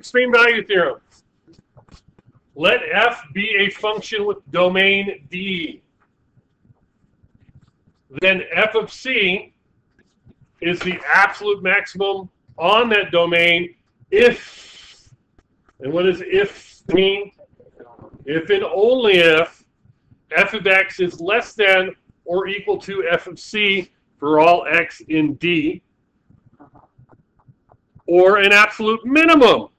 extreme value theorem. Let f be a function with domain D. Then f of c is the absolute maximum on that domain if, and what does if mean? If and only if f of x is less than or equal to f of c for all x in D, or an absolute minimum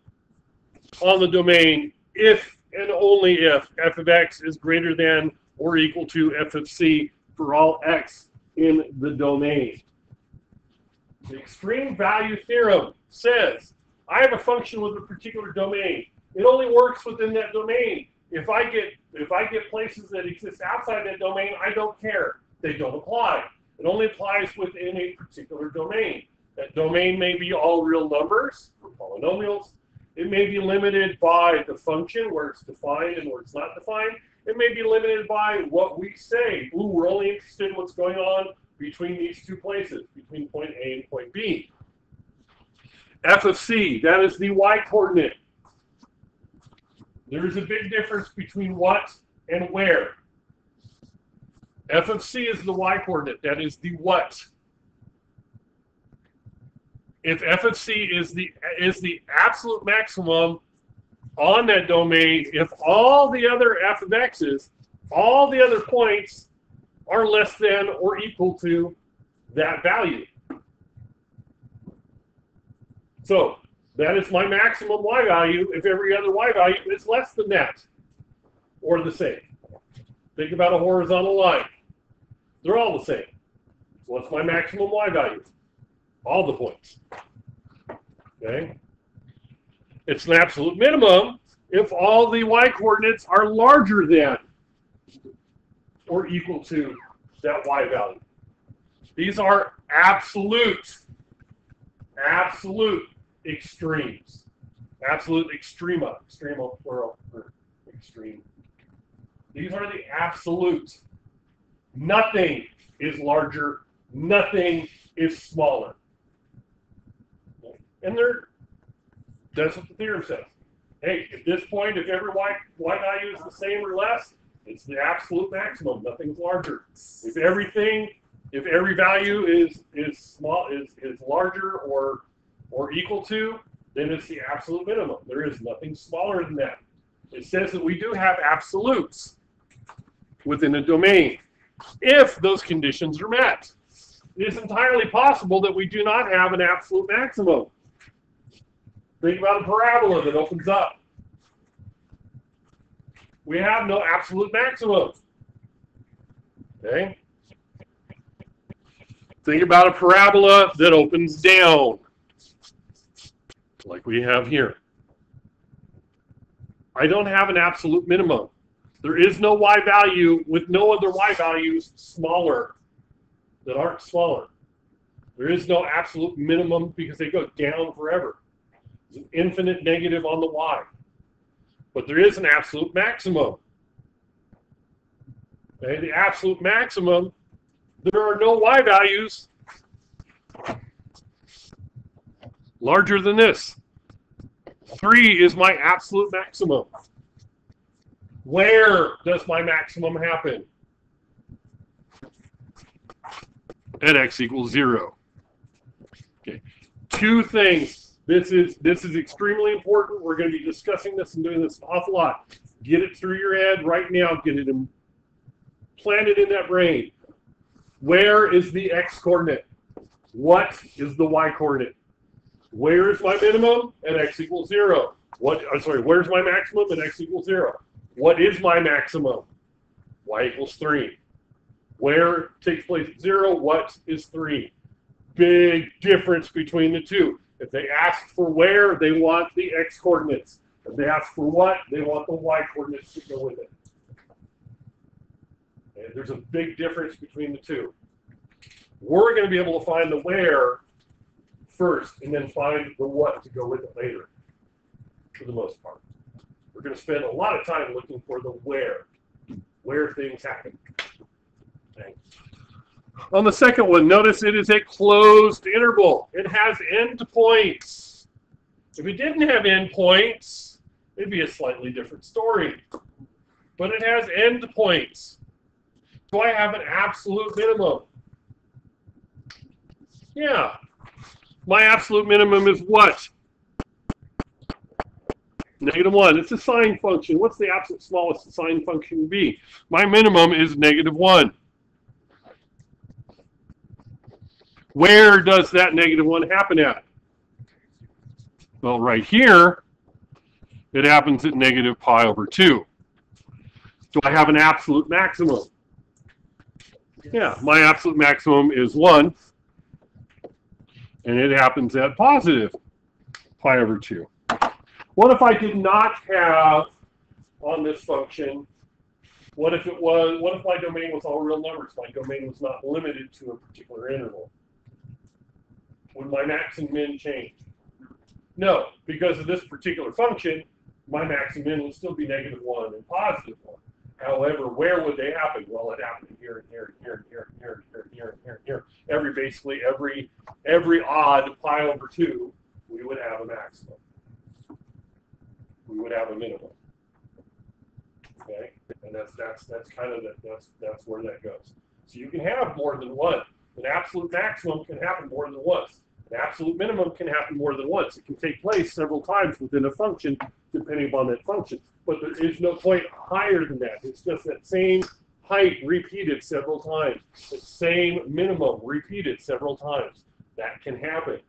on the domain if and only if f of x is greater than or equal to f of c for all x in the domain. The extreme value theorem says I have a function with a particular domain. It only works within that domain. If I get places that exist outside that domain, I don't care. They don't apply. It only applies within a particular domain. That domain may be all real numbers or polynomials. It may be limited by the function where it's defined and where it's not defined. It may be limited by what we say. Ooh, we're only interested in what's going on between these two places, between point A and point B. F of c, that is the y-coordinate. There is a big difference between what and where. F of c is the y-coordinate, that is the what. If f of c is the absolute maximum on that domain, if all the other f of x's, all the other points are less than or equal to that value. So that is my maximum y value if every other y value is less than that or the same. Think about a horizontal line. They're all the same. What's my maximum y value? All the points. Okay? It's an absolute minimum if all the y-coordinates are larger than or equal to that y value. These are absolute extremes. Absolute extrema. Extrema, plural, or extreme. These are the absolute. Nothing is larger. Nothing is smaller. And that's what the theorem says. Hey, at this point, if every y value is the same or less, it's the absolute maximum. Nothing's larger. If every value is larger or equal to, then it's the absolute minimum. There is nothing smaller than that. It says that we do have absolutes within a domain if those conditions are met. It is entirely possible that we do not have an absolute maximum. Think about a parabola that opens up. We have no absolute maximum. Okay? Think about a parabola that opens down, like we have here. I don't have an absolute minimum. There is no y value with no other y values smaller that aren't smaller. There is no absolute minimum because they go down forever. There's an infinite negative on the y. But there is an absolute maximum. Okay, the absolute maximum, there are no y values larger than this. 3 is my absolute maximum. Where does my maximum happen? At x equals 0. Okay. Two things. This is extremely important. We're going to be discussing this and doing this an awful lot. Get it through your head right now. Get it planted in that brain. Where is the x coordinate? What is the y coordinate? Where is my minimum? At x equals 0. Where's my maximum? At x equals 0. What is my maximum? Y equals 3. Where takes place at 0? What is 3? Big difference between the two. If they ask for where, they want the x coordinates. If they ask for what, they want the y coordinates to go with it. And there's a big difference between the two. We're going to be able to find the where first and then find the what to go with it later, for the most part. We're going to spend a lot of time looking for the where things happen. Okay. On the second one, notice it is a closed interval. It has endpoints. If it didn't have endpoints, it'd be a slightly different story. But it has endpoints. Do I have an absolute minimum? Yeah. My absolute minimum is what? -1. It's a sine function. What's the absolute smallest the sine function would be? My minimum is -1. Where does that -1 happen at? Well, right here, it happens at -π/2. Do I have an absolute maximum? Yeah, my absolute maximum is 1, and it happens at +π/2. What if I did not have on this function? What if my domain was all real numbers? My domain was not limited to a particular interval. Would my max and min change? No, because of this particular function, my max and min would still be -1 and +1. However, where would they happen? Well, it happened here and here and here and here and here and here and here and here and here. Basically every odd π/2, we would have a maximum. We would have a minimum. Okay, and that's kind of that's where that goes. So you can have more than one. An absolute maximum can happen more than once. An absolute minimum can happen more than once. It can take place several times within a function, depending upon that function. But there is no point higher than that. It's just that same height repeated several times. The same minimum repeated several times. That can happen.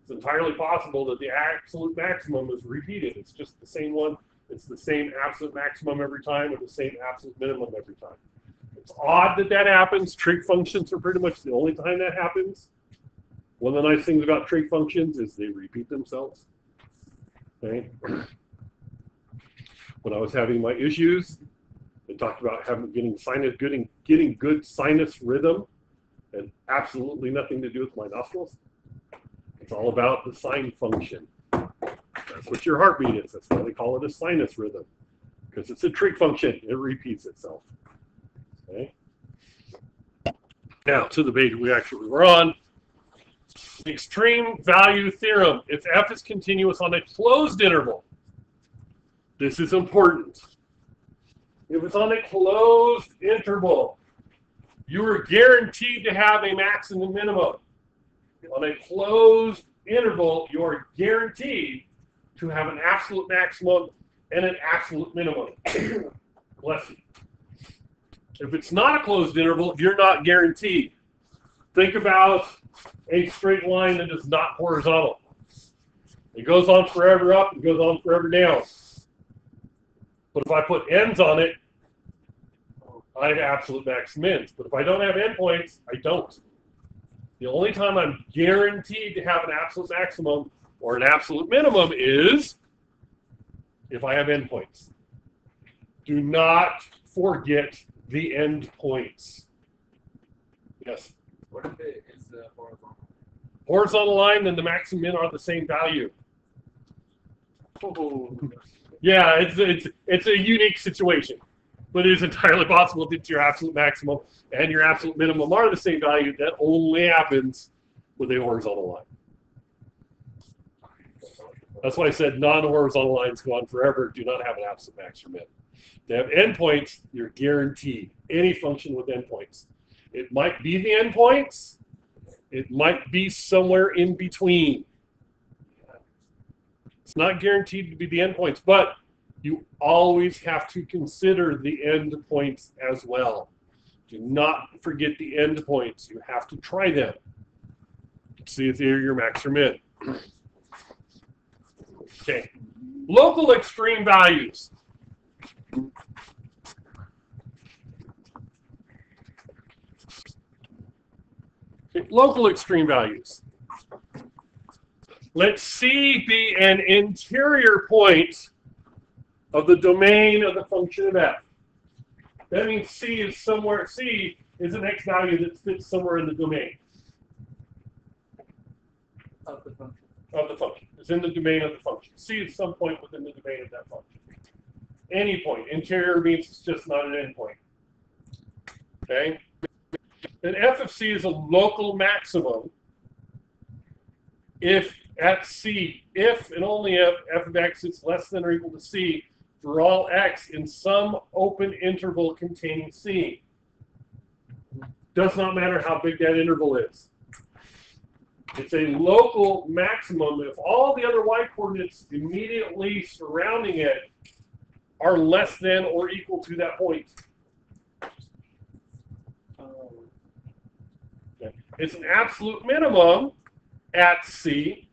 It's entirely possible that the absolute maximum is repeated. It's just the same one. It's the same absolute maximum every time with the same absolute minimum every time. It's odd that that happens. Trig functions are pretty much the only time that happens. One of the nice things about trig functions is they repeat themselves. Okay. When I was having my issues, I talked about getting good sinus rhythm, and absolutely nothing to do with my nostrils. It's all about the sine function. That's what your heartbeat is. That's why they call it a sinus rhythm, because it's a trig function. It repeats itself. Okay. Now to the page we actually were on. The extreme value theorem. If f is continuous on a closed interval, this is important. If it's on a closed interval, you are guaranteed to have a maximum minimum. On a closed interval, you are guaranteed to have an absolute maximum and an absolute minimum. Bless you. If it's not a closed interval, you're not guaranteed. Think about a straight line that is not horizontal. It goes on forever up, it goes on forever down. But if I put ends on it, I have absolute max mins. But if I don't have endpoints, I don't. The only time I'm guaranteed to have an absolute maximum or an absolute minimum is if I have endpoints. Do not forget the endpoints. Yes? What if it is the horizontal? Horizontal line and the max and min are the same value. Oh. Yeah, it's a unique situation. But it is entirely possible that your absolute maximum and your absolute minimum are the same value. That only happens with a horizontal line. That's why I said non-horizontal lines go on forever, do not have an absolute max or min. They have endpoints, you're guaranteed. Any function with endpoints. It might be the endpoints. It might be somewhere in between. It's not guaranteed to be the endpoints, but you always have to consider the endpoints as well. Do not forget the endpoints. You have to try them. See if they're your max or min. Okay. Local extreme values. Okay, local extreme values. Let C be an interior point of the domain of the function of f. That means C is somewhere, C is an x value that fits somewhere in the domain. Of the function. Of the function. It's in the domain of the function. C is some point within the domain of that function. Any point. Interior means it's just not an endpoint. Okay? Then f of C is a local maximum if at C, if and only if f of x is less than or equal to c for all x in some open interval containing c. Does not matter how big that interval is. It's a local maximum if all the other y coordinates immediately surrounding it are less than or equal to that point. Okay. It's an absolute minimum at C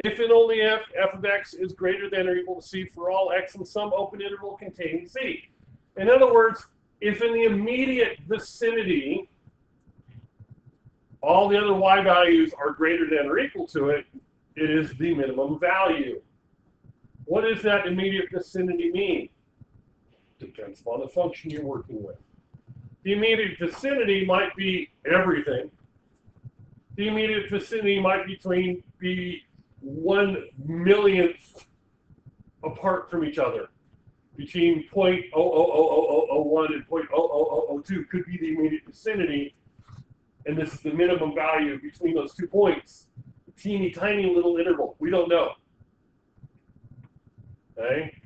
if and only if f of x is greater than or equal to c for all x in some open interval containing c. In other words, if in the immediate vicinity all the other y values are greater than or equal to it, it is the minimum value. What does that immediate vicinity mean? Depends on the function you're working with. The immediate vicinity might be everything. The immediate vicinity might be 1/1,000,000th apart from each other. Between 0.00001 and 0.00002 could be the immediate vicinity, and this is the minimum value between those 2 points. A teeny tiny little interval. We don't know. Okay?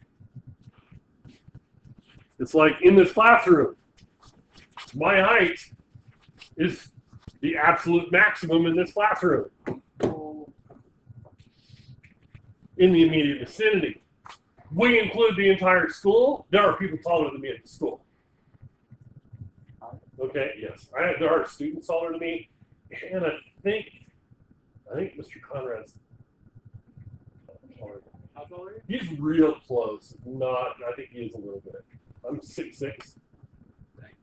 It's like in this classroom, my height is the absolute maximum in this classroom in the immediate vicinity. We include the entire school. There are people taller than me at the school. Okay, yes. There are students taller than me, and I think Mr. Conrad's taller. How tall are you? He's real close. I think he is a little bit. I'm 6'6".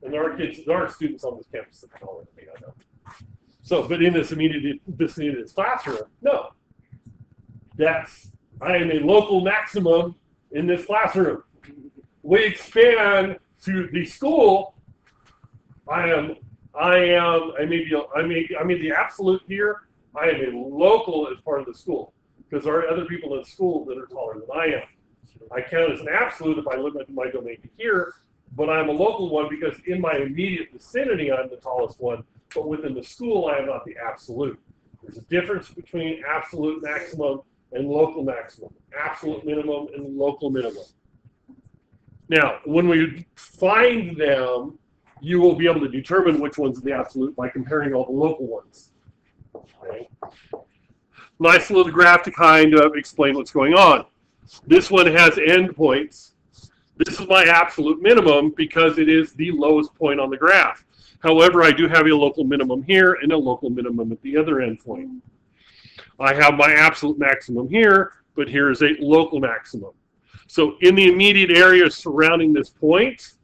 And there are students on this campus that are taller than me, I know. So, but in this immediate vicinity of this classroom, no. I am a local maximum in this classroom. We expand to the school. I'm the absolute here. I am a local as part of the school because there are other people in school that are taller than I am. I count as an absolute if I limit my domain to here, but I'm a local one because in my immediate vicinity I'm the tallest one, but within the school I am not the absolute. There's a difference between absolute maximum and local maximum, absolute minimum and local minimum. Now, when we find them, you will be able to determine which one's the absolute by comparing all the local ones. Okay. Nice little graph to kind of explain what's going on. This one has endpoints. This is my absolute minimum because it is the lowest point on the graph. However, I do have a local minimum here and a local minimum at the other endpoint. I have my absolute maximum here, but here is a local maximum. So in the immediate area surrounding this point,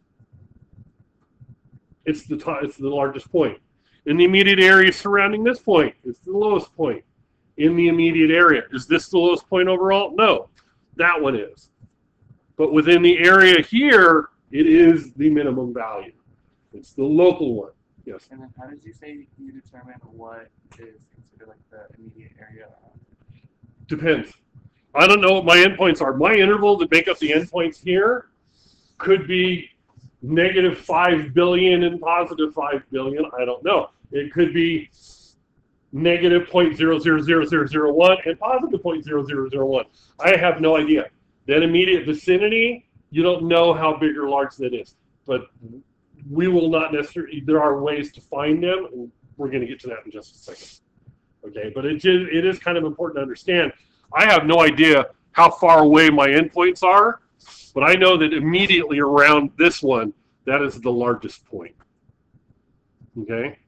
it's the largest point. In the immediate area surrounding this point, it's the lowest point. In the immediate area, is this the lowest point overall? No, that one is. But within the area here, it is the minimum value. It's the local one. Yes. And then how did you say you determine what is considered like the immediate area? Depends. I don't know what my endpoints are. My interval that make up the endpoints here could be -5 billion and +5 billion. I don't know. It could be -0.000001 and +0.0001. I have no idea. That immediate vicinity, you don't know how big or large that is. But we will not necessarily, there are ways to find them, and we're going to get to that in just a second. Okay, but it is kind of important to understand. I have no idea how far away my endpoints are, but I know that immediately around this one, that is the largest point. Okay?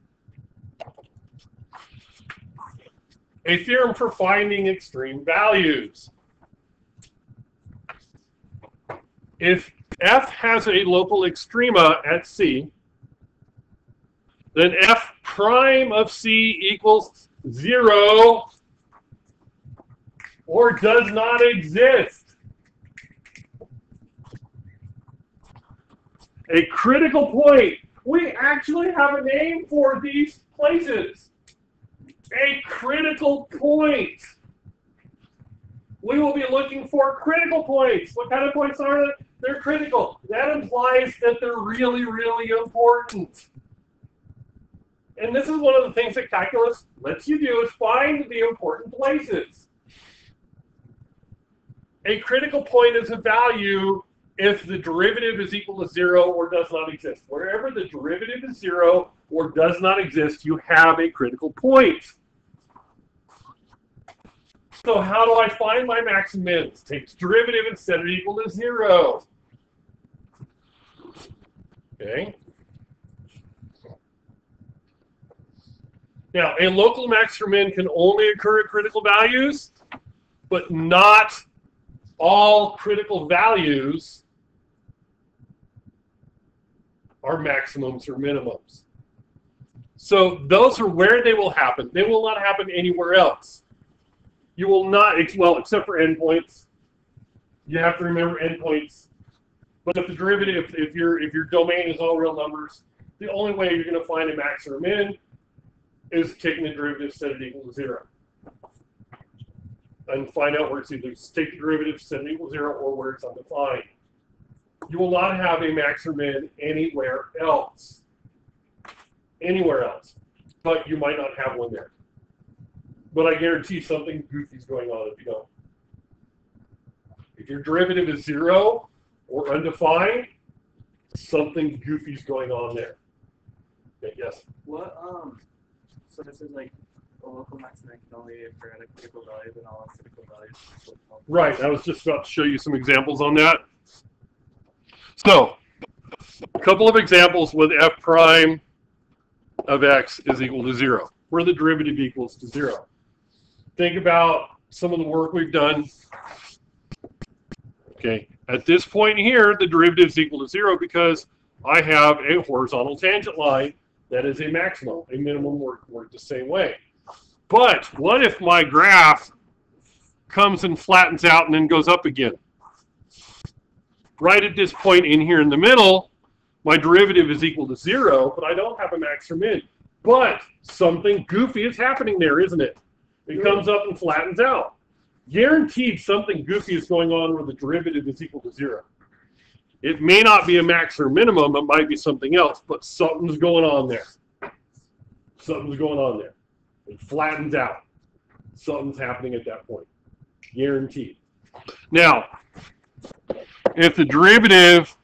A theorem for finding extreme values. If f has a local extrema at C, then f prime of C equals 0 or does not exist. A critical point. We actually have a name for these places. A critical point. We will be looking for critical points. What kind of points are they? They're critical. That implies that they're really, really important. And this is one of the things that calculus lets you do is find the important places. A critical point is a value if the derivative is equal to 0 or does not exist. Wherever the derivative is 0 or does not exist, you have a critical point. So how do I find my max and mins? Take the derivative and set it equal to 0. Okay. Now, a local max or min can only occur at critical values, but not all critical values are maximums or minimums. So those are where they will happen. They will not happen anywhere else. You will not, well, except for endpoints. You have to remember endpoints. But if the derivative, if your domain is all real numbers, the only way you're going to find a max or a min is taking the derivative, set it equal to 0. And find out where it's either take the derivative, set it equal to 0, or where it's undefined. You will not have a max or min anywhere else. Anywhere else. But you might not have one there. But I guarantee something goofy is going on if you don't. If your derivative is 0 or undefined, something goofy is going on there. Okay, yes? What, so this is like a local maximum can only occur at a critical value and all critical values. Right, I was just about to show you some examples on that. So, a couple of examples with f prime of x is equal to 0, where the derivative equals to 0. Think about some of the work we've done. Okay, at this point here, the derivative is equal to 0 because I have a horizontal tangent line that is a maximum. A minimum work the same way. But what if my graph comes and flattens out and then goes up again? Right at this point in here in the middle, my derivative is equal to 0, but I don't have a max or min. But something goofy is happening there, isn't it? It comes up and flattens out. Guaranteed something goofy is going on where the derivative is equal to 0. It may not be a max or minimum, it might be something else, but something's going on there. Something's going on there. It flattens out. Something's happening at that point. Guaranteed. Now, if the derivative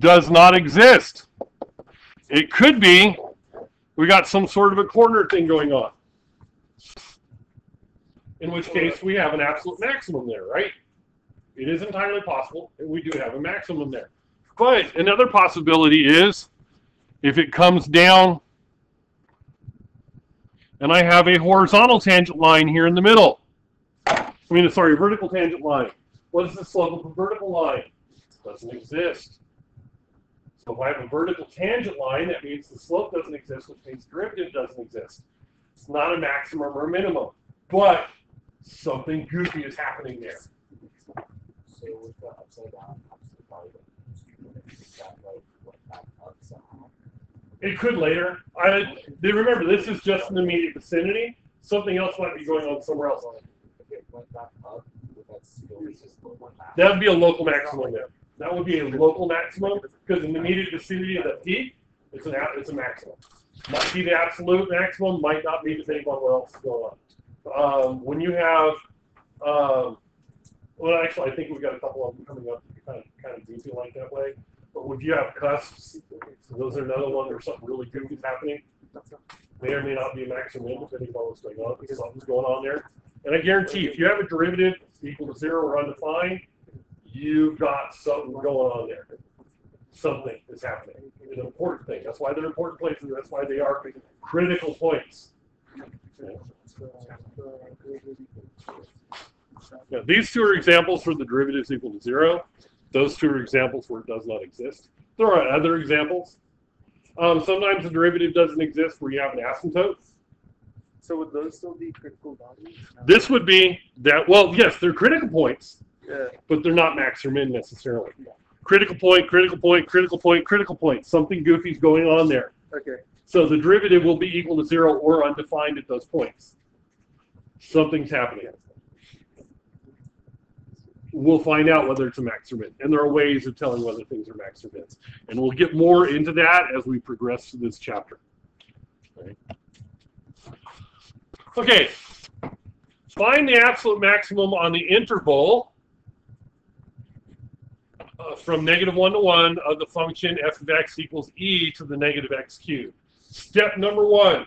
does not exist, it could be we got some sort of a corner thing going on. In which case we have an absolute maximum there, right? It is entirely possible, and we do have a maximum there. But another possibility is if it comes down and I have a horizontal tangent line here in the middle. Sorry, a vertical tangent line. What is the slope of a vertical line? It doesn't exist. So if I have a vertical tangent line, that means the slope doesn't exist, which means the derivative doesn't exist. It's not a maximum or a minimum, but something goofy is happening there. So with the upside down, It could later. Remember, this is just in the immediate vicinity. Something else might be going on somewhere else. That would be a local maximum there. That would be a local maximum because in the immediate vicinity of the peak, it's a maximum. Might be the absolute maximum, might not be depending on what else is going on. When you have, well, actually, I think we've got a couple of them coming up kind of goofy like that way. But if you have cusps, so those are another one where something really goofy is happening. May or may not be a maximum depending on what's going on, because something's going on there. And I guarantee if you have a derivative equal to 0 or undefined, you've got something going on there. Something is happening. It's an important thing. That's why they're important places. That's why they are critical points. Now, these two are examples where the derivative is equal to 0. Those two are examples where it does not exist. There are other examples. Sometimes the derivative doesn't exist where you have an asymptote. So would those still be critical values? No. This would be that, well, yes, they're critical points, Yeah. but they're not max or min necessarily. Critical point, critical point, critical point, critical point. Something goofy is going on there. Okay. So the derivative will be equal to 0 or undefined at those points. Something's happening. We'll find out whether it's a max or min. And there are ways of telling whether things are max or mins. And we'll get more into that as we progress through this chapter. Okay. Find the absolute maximum on the interval from -1 to 1 of the function f of x equals e to the negative x cubed. Step number 1,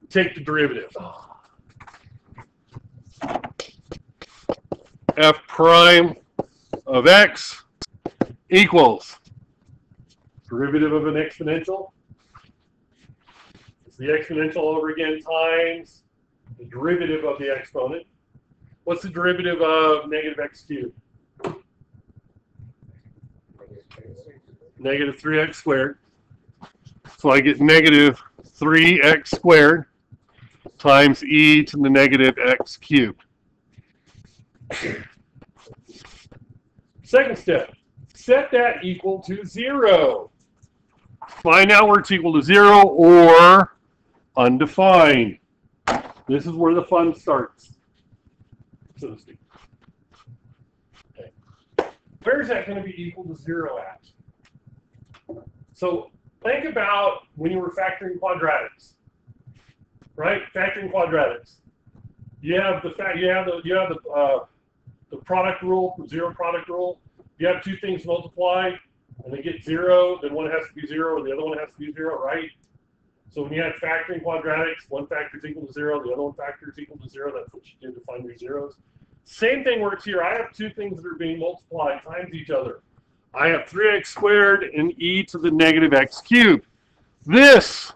take the derivative. F prime of x equals derivative of an exponential. It's the exponential over again times the derivative of the exponent. What's the derivative of negative x cubed? Negative 3x squared. So I get negative 3x squared times e to the negative x cubed. Second step, set that equal to 0. Find out where it's equal to 0 or undefined. This is where the fun starts, so to speak. Okay. Where is that going to be equal to 0 at? So think about when you were factoring quadratics, right? Factoring quadratics. You have the product rule, the zero product rule. You have two things multiply, and they get 0. Then one has to be 0, and the other one has to be 0, right? So when you have factoring quadratics, one factor is equal to 0, the other one factor is equal to 0. That's what you do to find your zeros. Same thing works here. I have two things that are being multiplied times each other. I have 3x squared and e to the negative x cubed. This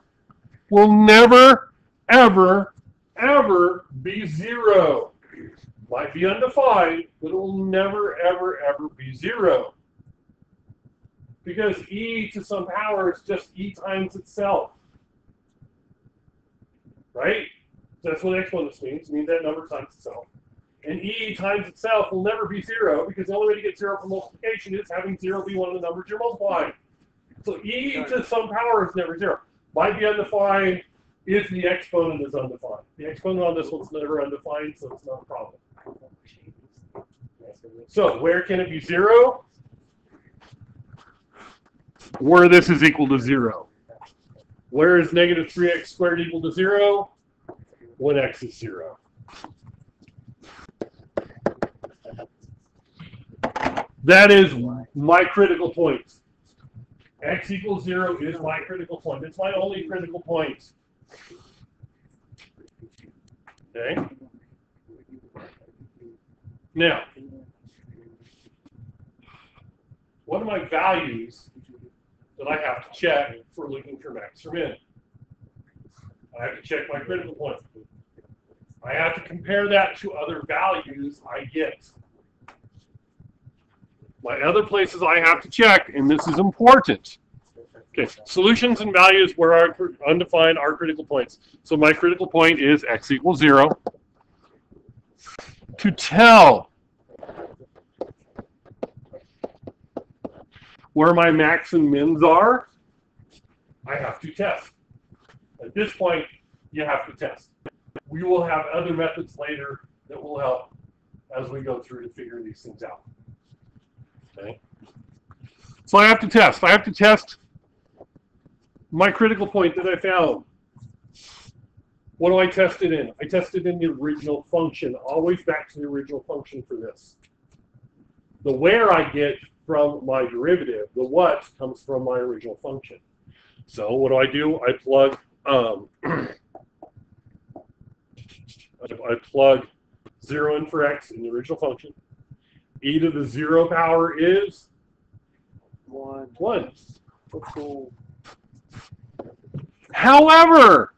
will never, ever, ever be 0. Might be undefined, but it will never, ever, ever be 0. Because e to some power is just e times itself. Right? That's what exponents means. It means that number times itself. And e times itself will never be 0 because the only way to get 0 from multiplication is having 0 be one of the numbers you're multiplying. So e to some power is never 0. Might be undefined if the exponent is undefined. The exponent on this one's never undefined, so it's not a problem. So where can it be 0? Where this is equal to 0. Where is negative 3x squared equal to 0? When x is 0. That is my critical point. X equals 0 is my critical point. It's my only critical point. Okay? Now, what are my values that I have to check for looking for max or min? I have to check my critical point. I have to compare that to other values I get. My other places I have to check, and this is important. Okay, solutions and values where are undefined are critical points. So my critical point is x equals 0. To tell where my max and mins are, I have to test. At this point, you have to test. We will have other methods later that will help as we go through to figure these things out. Okay. So I have to test. I have to test my critical point that I found. What do I test it in? I test it in the original function. Always back to the original function for this. The where I get from my derivative. The what comes from my original function. So what do? I plug I plug 0 in for x in the original function. E to the 0 power is 1. Cool. However,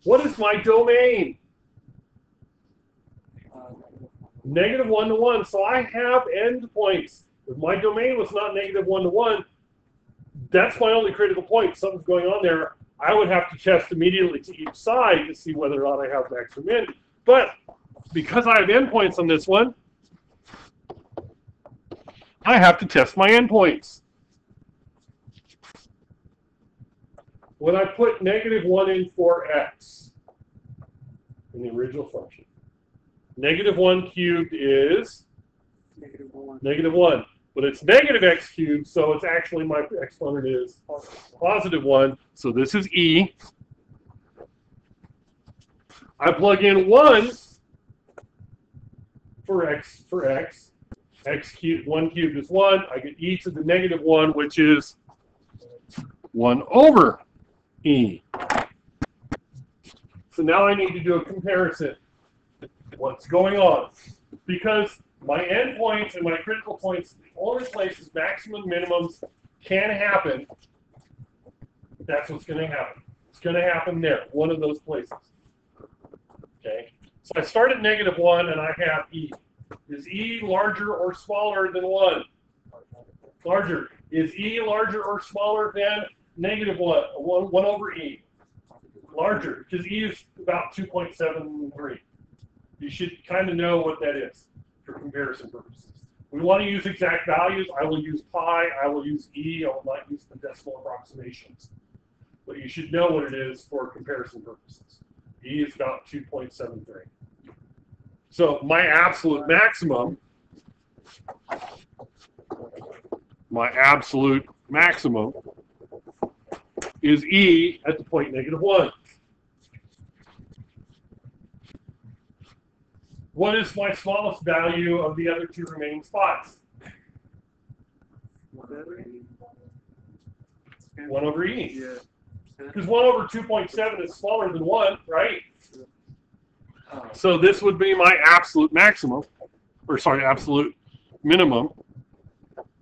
what is my domain? -1 to 1. So I have endpoints. If my domain was not -1 to 1, that's my only critical point. Something's going on there. I would have to test immediately to each side to see whether or not I have max or min. But because I have endpoints on this one, I have to test my endpoints. When I put -1 in for x in the original function, -1 cubed is -1. But it's negative x cubed, so it's actually my exponent is +1. So this is e. I plug in 1 for x, x cubed, 1 cubed is 1. I get e to the negative 1, which is 1 over e. So now I need to do a comparison. What's going on? Because my endpoints and my critical points, the only places maximum minimums can happen, that's what's going to happen. It's going to happen there, one of those places. Okay? So I start at negative 1 and I have e. Is e larger or smaller than 1? Larger. Is e larger or smaller than negative 1 over e? Larger, because e is about 2.73. You should kind of know what that is for comparison purposes. We want to use exact values. I will use pi. I will use e. I will not use the decimal approximations. But you should know what it is for comparison purposes. E is about 2.73. So my absolute maximum is e at the point negative 1. What is my smallest value of the other two remaining spots? 1 over e. Yeah. Because 1 over 2.7 is smaller than 1, right? So this would be my absolute maximum, or sorry, absolute minimum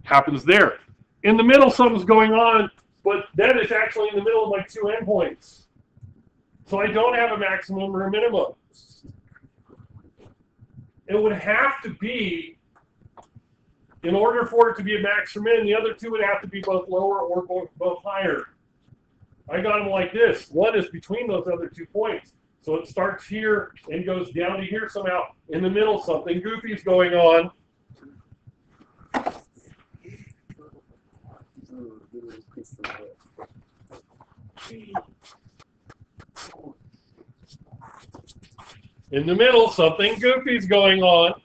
happens there. In the middle, something's going on, but that is actually in the middle of my two endpoints. So I don't have a maximum or a minimum. It would have to be, in order for it to be a max or min, the other two would have to be both lower or both higher. I got them like this. One is between those other 2 points. So it starts here and goes down to here somehow. In the middle, something goofy is going on. In the middle, something goofy is going on.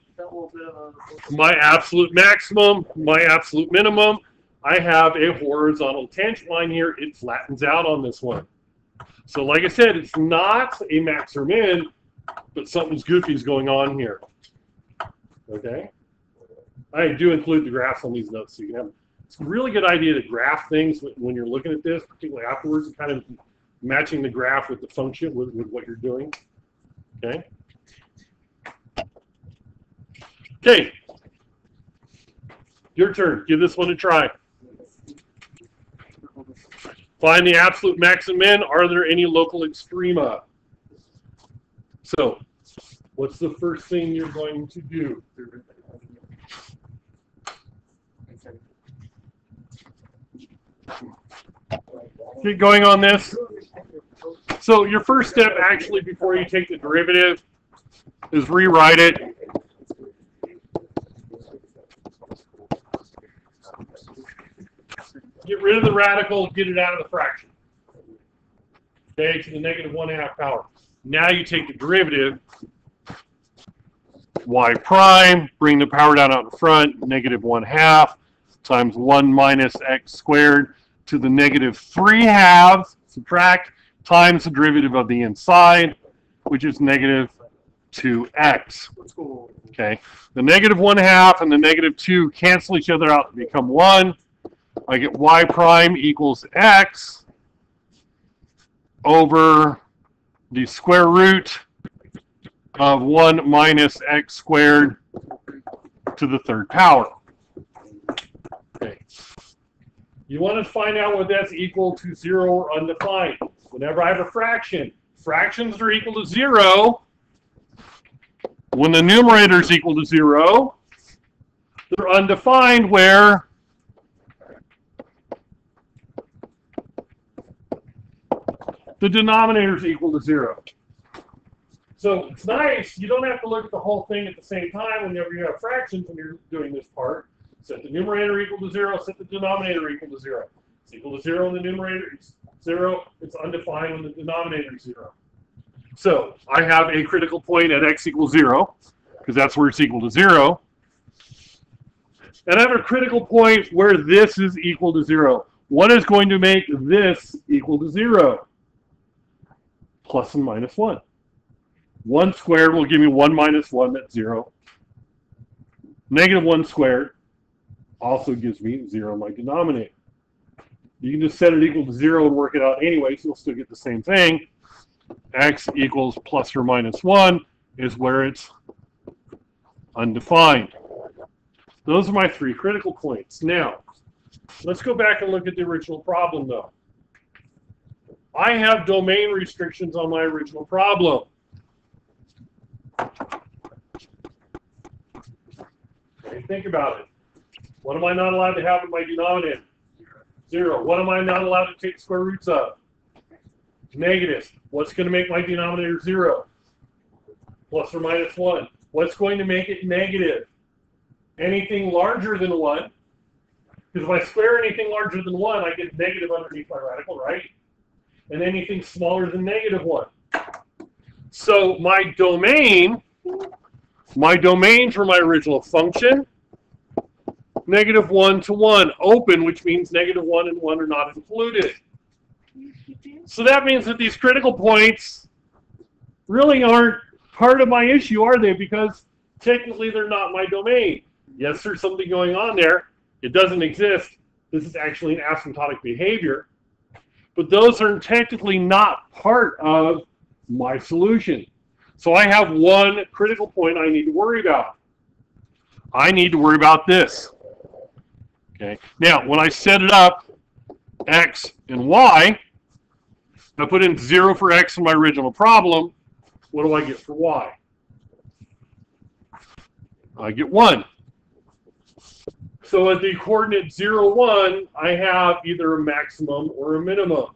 My absolute maximum, my absolute minimum. I have a horizontal tangent line here. It flattens out on this one. So like I said, it's not a max or min, but something's goofy is going on here. Okay? I do include the graphs on these notes so you can have. It's a really good idea to graph things when you're looking at this, particularly afterwards, and kind of matching the graph with the function, with what you're doing. Okay? Okay. Your turn. Give this one a try. Find the absolute max and min. Are there any local extrema? So, what's the first thing you're going to do? Get going on this. So your first step, actually, before you take the derivative, is rewrite it. Get rid of the radical, get it out of the fraction. Okay, to the negative 1/2 power. Now you take the derivative, y prime, bring the power down out in front, negative 1/2 times 1 minus x squared to the negative 3/2, subtract, times the derivative of the inside, which is negative 2x. Okay, the negative 1/2 and the negative 2 cancel each other out to become 1. I get y prime equals x over the square root of 1 minus x squared to the 3rd power. Okay. You want to find out whether that's equal to 0 or undefined. Whenever I have a fraction, fractions are equal to 0. When the numerator is equal to 0, they're undefined where the denominator is equal to 0. So it's nice. You don't have to look at the whole thing at the same time whenever you have fractions when you're doing this part. Set the numerator equal to 0. Set the denominator equal to 0. It's equal to 0 in the numerator. It's 0. It's undefined when the denominator is 0. So I have a critical point at x equals 0, because that's where it's equal to 0. And I have a critical point where this is equal to 0. What is going to make this equal to 0? Plus and minus 1. 1 squared will give me 1 minus 1, that's 0. Negative 1 squared also gives me 0 in my denominator. You can just set it equal to 0 and work it out anyway, so you'll still get the same thing. X equals plus or minus 1 is where it's undefined. Those are my 3 critical points. Now, let's go back and look at the original problem, though. I have domain restrictions on my original problem. Okay, think about it. What am I not allowed to have in my denominator? 0. What am I not allowed to take square roots of? Negative. What's going to make my denominator 0? Plus or minus 1. What's going to make it negative? Anything larger than 1. Because if I square anything larger than 1, I get negative underneath my radical, right? And anything smaller than negative 1. So my domain for my original function, negative 1 to 1, open, which means negative 1 and 1 are not included. So that means that these critical points really aren't part of my issue, are they? Because technically they're not my domain. Yes, there's something going on there. It doesn't exist. This is actually an asymptotic behavior. But those are technically not part of my solution. So I have one critical point I need to worry about. I need to worry about this. Okay. Now, when I set it up, x and y, I put in 0 for x in my original problem. What do I get for y? I get 1. So at the coordinate 0, 1, I have either a maximum or a minimum.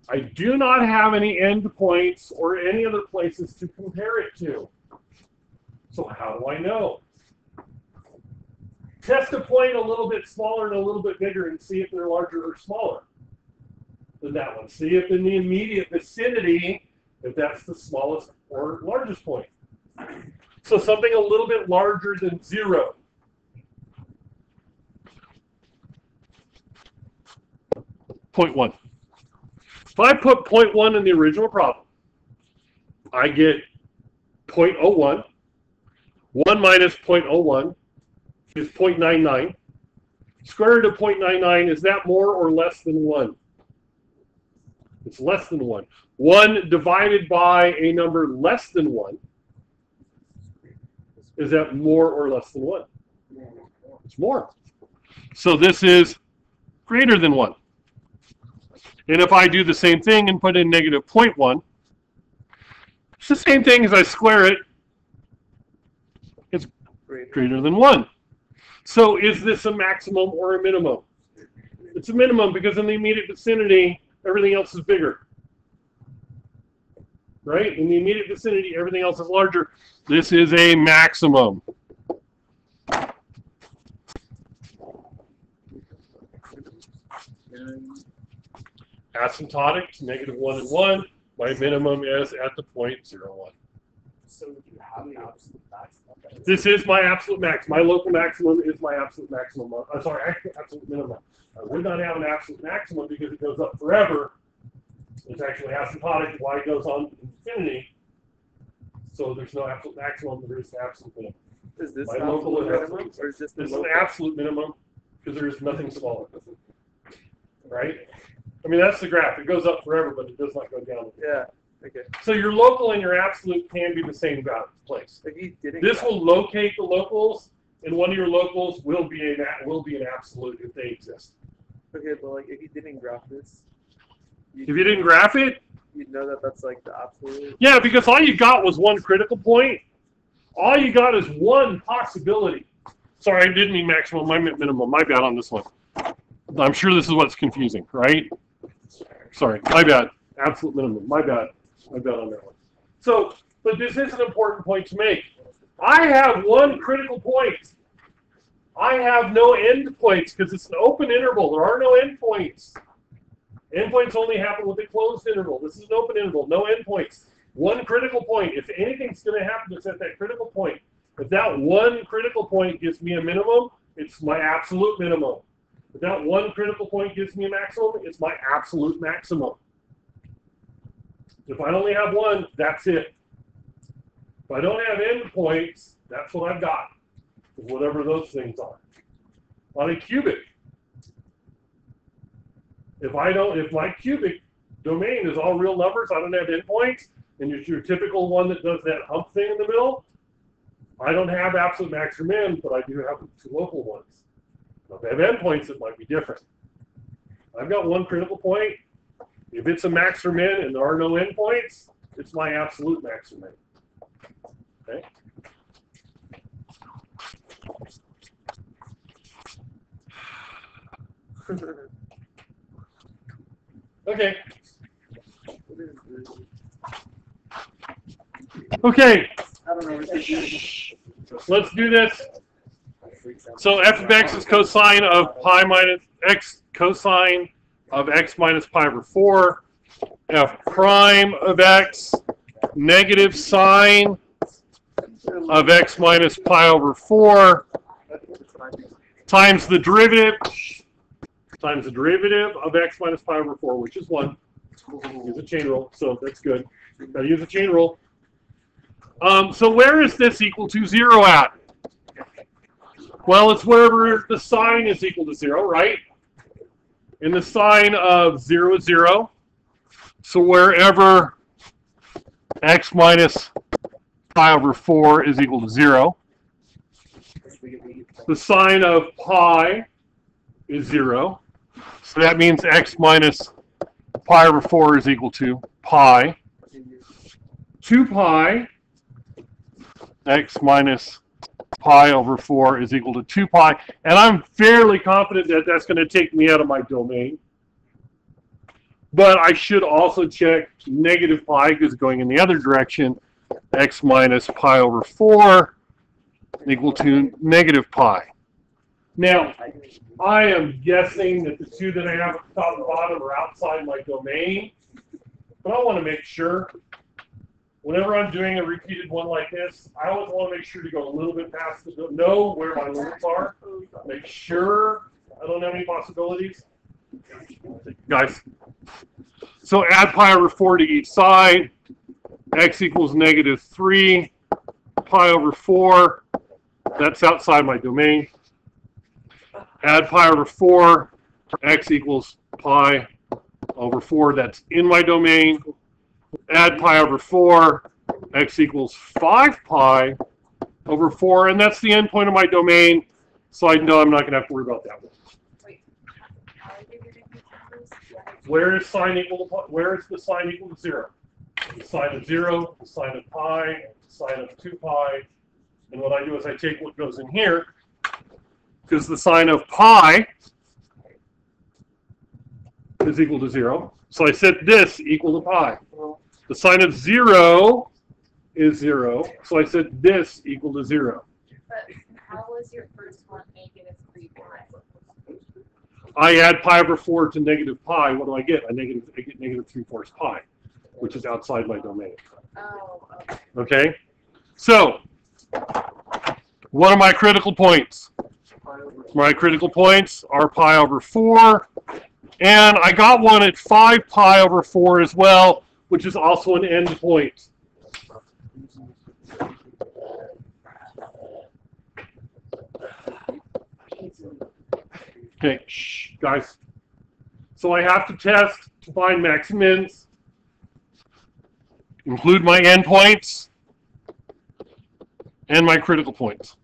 I do not have any endpoints or any other places to compare it to. So how do I know? Test a point a little bit smaller and a little bit bigger and see if they're larger or smaller than that one. See if in the immediate vicinity, if that's the smallest or largest point. So something a little bit larger than 0. Point 1. If I put 0.1 in the original problem, I get 0.01. 1 minus 0.01 is 0.99. Square root of 0.99, is that more or less than 1? It's less than 1. 1 divided by a number less than 1, is that more or less than 1? It's more. So this is greater than 1. And if I do the same thing and put in negative 0.1, it's the same thing as I square it. It's greater than 1. So is this a maximum or a minimum? It's a minimum because in the immediate vicinity, everything else is bigger. Right? In the immediate vicinity, everything else is larger. This is a maximum. Asymptotic, negative 1 and 1. My minimum is at the point 0, 1. So you have an absolute maximum. This is my absolute max. My local maximum is my absolute maximum. Sorry, absolute minimum. I would not have an absolute maximum because it goes up forever. It's actually asymptotic. Y goes on to infinity. So there's no absolute maximum. There is an absolute minimum. Is this My an local absolute is minimum, or is this the This is an local? absolute minimum because there is nothing smaller. Right? I mean, that's the graph. It goes up forever, but it does not go down. Yeah. Okay. So your local and your absolute can be the same place. If you didn't. This will locate the locals, and one of your locals will be an absolute if they exist. Okay, but like if you didn't graph this. If you didn't graph it, you'd know that that's like the absolute. yeah, because all you got was one critical point. All you got is one possibility. Sorry, I didn't mean maximum. I meant minimum. My bad on this one. I'm sure this is what's confusing, right? Sorry, my bad. Absolute minimum. My bad. My bad on that one. So, but this is an important point to make. I have one critical point. I have no endpoints because it's an open interval. There are no endpoints. Endpoints only happen with a closed interval. This is an open interval. No endpoints. One critical point. If anything's going to happen, it's at that critical point. If that one critical point gives me a minimum, it's my absolute minimum. If that one critical point gives me a maximum, it's my absolute maximum. If I only have one, that's it. If I don't have endpoints, that's what I've got. whatever those things are. On a cubic, if my cubic domain is all real numbers, I don't have endpoints, and it's your typical one that does that hump thing in the middle, I don't have absolute max or min, but I do have two local ones. Now, if I have endpoints, it might be different. I've got one critical point. If it's a max or min and there are no endpoints, it's my absolute max or min. Okay? Okay. Okay. Let's do this. So f of x is cosine of pi minus x cosine of x minus pi over 4. F prime of x negative sine of x minus pi over 4 times the derivative of x minus pi over 4, which is 1. Use a chain rule, so that's good. Got to use a chain rule. So where is this equal to 0 at? Well, it's wherever the sine is equal to 0, right? And the sine of 0 is 0. So wherever x minus pi over 4 is equal to 0, the sine of pi is 0. So that means x minus pi over 4 is equal to pi. 2 pi x minus pi over 4 is equal to 2 pi. And I'm fairly confident that that's going to take me out of my domain. But I should also check negative pi because going in the other direction. X minus pi over 4 equal to negative pi. Now, I am guessing that the two that I have at the top and bottom are outside my domain. But I want to make sure. Whenever I'm doing a repeated one like this, I always want to make sure to go a little bit past know where my limits are. Make sure I don't have any possibilities. Guys. So add pi over 4 to each side. X equals negative 3. Pi over 4. That's outside my domain. Add pi over 4. X equals pi over 4. That's in my domain. Add pi over 4, x equals 5 pi over 4, and that's the endpoint of my domain, so I know I'm not going to have to worry about that one. Wait, how are you going to do this? Where is sine equal to, where is the sine equal to 0? The sine of 0, the sine of pi, the sine of 2 pi, and what I do is I take what goes in here, because the sine of pi is equal to 0. So I set this equal to pi. The sine of 0 is 0, so I set this equal to 0. But how was your first one negative 3 pi? I add pi over 4 to negative pi. What do I get? I get negative 3/4 pi, which is outside my domain. Oh, okay. Okay? So, what are my critical points? My critical points are pi over 4. And I got one at 5 pi over 4 as well, which is also an endpoint. Okay, shh, guys. So I have to test to find max and mins, include my endpoints, and my critical points.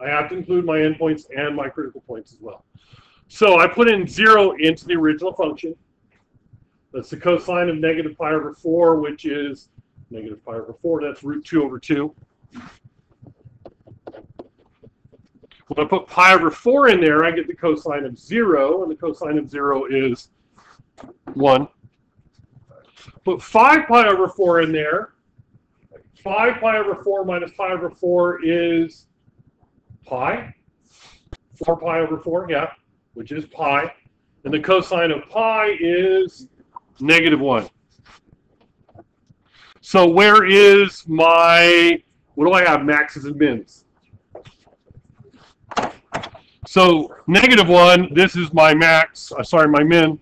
I have to include my endpoints and my critical points as well. So I put in 0 into the original function. That's the cosine of negative pi over 4, which is negative pi over 4. That's root 2 over 2. When I put pi over 4 in there, I get the cosine of 0, and the cosine of 0 is 1. Put 5 pi over 4 in there. 5 pi over 4 minus pi over 4 is pi. 4 pi over 4, yeah, which is pi. And the cosine of pi is negative 1. So where is my, what do I have, maxes and mins? So negative 1, this is my max, my min.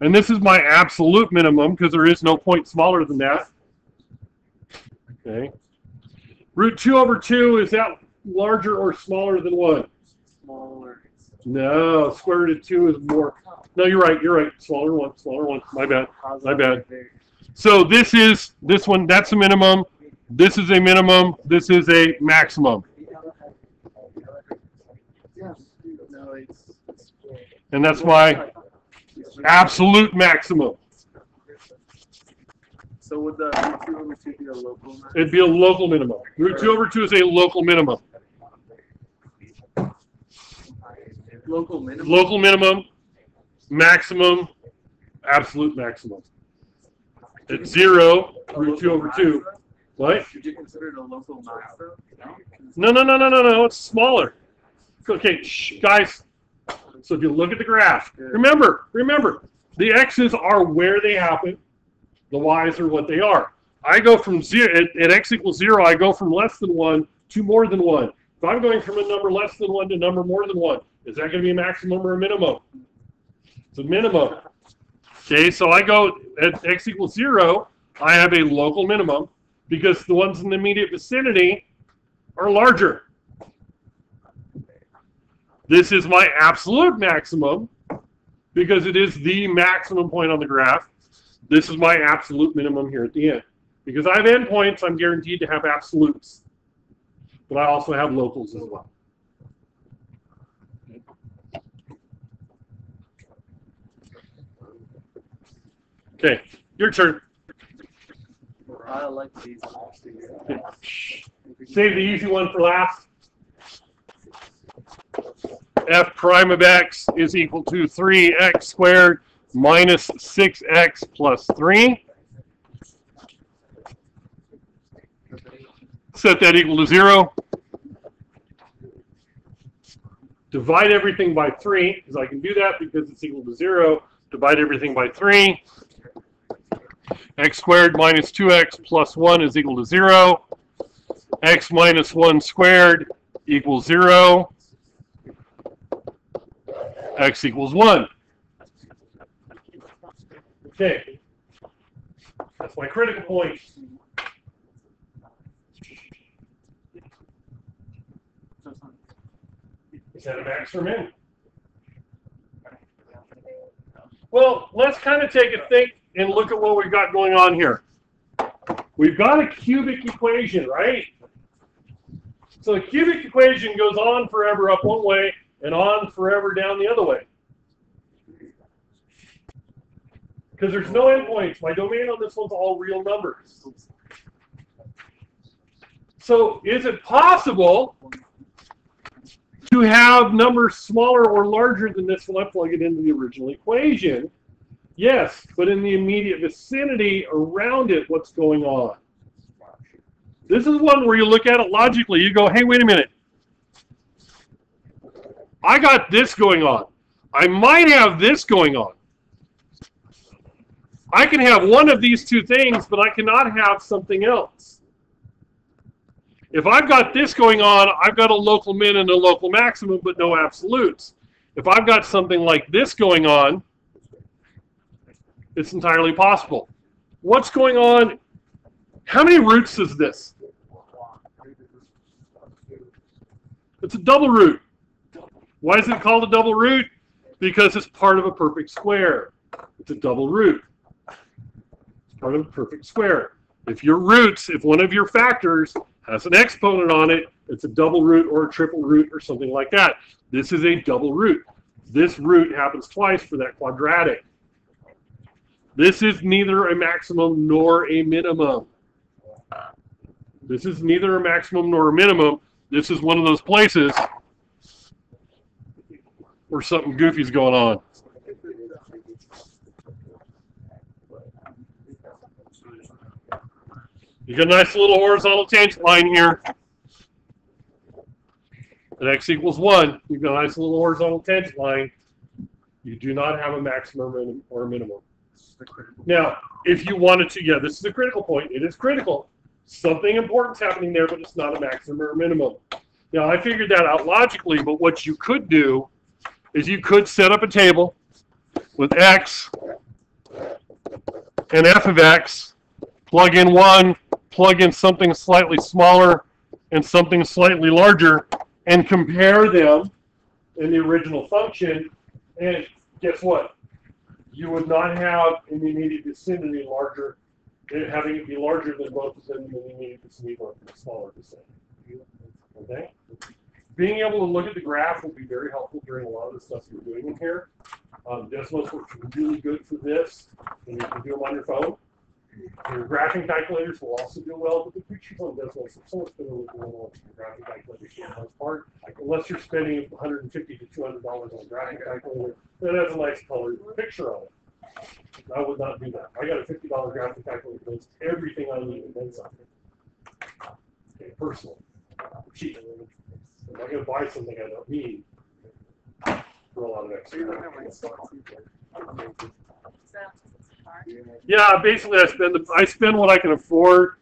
And this is my absolute minimum, because there is no point smaller than that. Okay. Root 2 over 2, is that larger or smaller than 1? Smaller. No, square root of 2 is more. No, you're right. Smaller one. My bad. My bad. So this one, that's a minimum. This is a minimum. This is a maximum. No, And that's my absolute maximum. so would the root 2 over 2 be a local maximum? It'd be a local minimum. Root 2 over 2 is a local minimum. Local minimum? Local minimum, maximum, absolute maximum. At 0, root 2 over 2. What? Would you consider it a local maximum? No, it's smaller. Okay, guys. So if you look at the graph, remember, the x's are where they happen. The y's are what they are. I go from 0, at x equals 0, I go from less than 1 to more than 1. If I'm going from a number less than 1 to a number more than 1, is that going to be a maximum or a minimum? It's a minimum. Okay, so I go at x equals 0, I have a local minimum because the ones in the immediate vicinity are larger. This is my absolute maximum because it is the maximum point on the graph. This is my absolute minimum here at the end. Because I have endpoints, I'm guaranteed to have absolutes. But I also have locals as well. Okay, your turn. I like these. Save the easy one for last. F prime of x is equal to 3x squared minus 6x plus 3. Set that equal to 0. Divide everything by 3, because I can do that because it's equal to 0. Divide everything by 3. X squared minus 2x plus 1 is equal to 0. X minus 1 squared equals 0. X equals 1. Okay. That's my critical point. Is that a max or min? Well, let's kind of take a think and look at what we've got going on here. We've got a cubic equation, right? So the cubic equation goes on forever up one way and on forever down the other way. Because there's no endpoints. My domain on this one's all real numbers. So is it possible to have numbers smaller or larger than this when I plug it into the original equation? Yes, but in the immediate vicinity around it, what's going on? This is one where you look at it logically. You go, hey, wait a minute. I got this going on. I might have this going on. I can have one of these two things, but I cannot have something else. If I've got this going on, I've got a local min and a local maximum, but no absolutes. If I've got something like this going on, it's entirely possible. What's going on? How many roots is this? It's a double root. Why is it called a double root? Because it's part of a perfect square. It's a double root. It's part of a perfect square. If your roots, if one of your factors has an exponent on it, it's a double root or a triple root or something like that. This is a double root. This root happens twice for that quadratic. This is neither a maximum nor a minimum. This is neither a maximum nor a minimum. This is one of those places where something goofy's going on. You got a nice little horizontal tangent line here. At x equals 1, you've got a nice little horizontal tangent line. You do not have a maximum or a minimum. Now, if you wanted to, yeah, this is a critical point. It is critical. Something important's happening there, but it's not a maximum or a minimum. Now, I figured that out logically, but what you could do is you could set up a table with x and f of x, plug in 1, plug in something slightly smaller and something slightly larger and compare them in the original function, and guess what? You would not have in the immediate vicinity larger, having it be larger than both of them in the immediate vicinity or smaller vicinity. Okay? Being able to look at the graph will be very helpful during a lot of the stuff you're doing in here. Desmos works really good for this, and you can do them on your phone. Your graphing calculators will also do well, but the features on Desmos are so much better than the graphing calculators for the most part. Unless you're spending $150 to $200 on a graphing calculator that has a nice colored picture on it. I would not do that. I got a $50 graphing calculator that does everything I need and then something. Okay, personally. Cheap. I'm not going to buy something I don't need for a lot of extra money. Yeah, basically I spend what I can afford,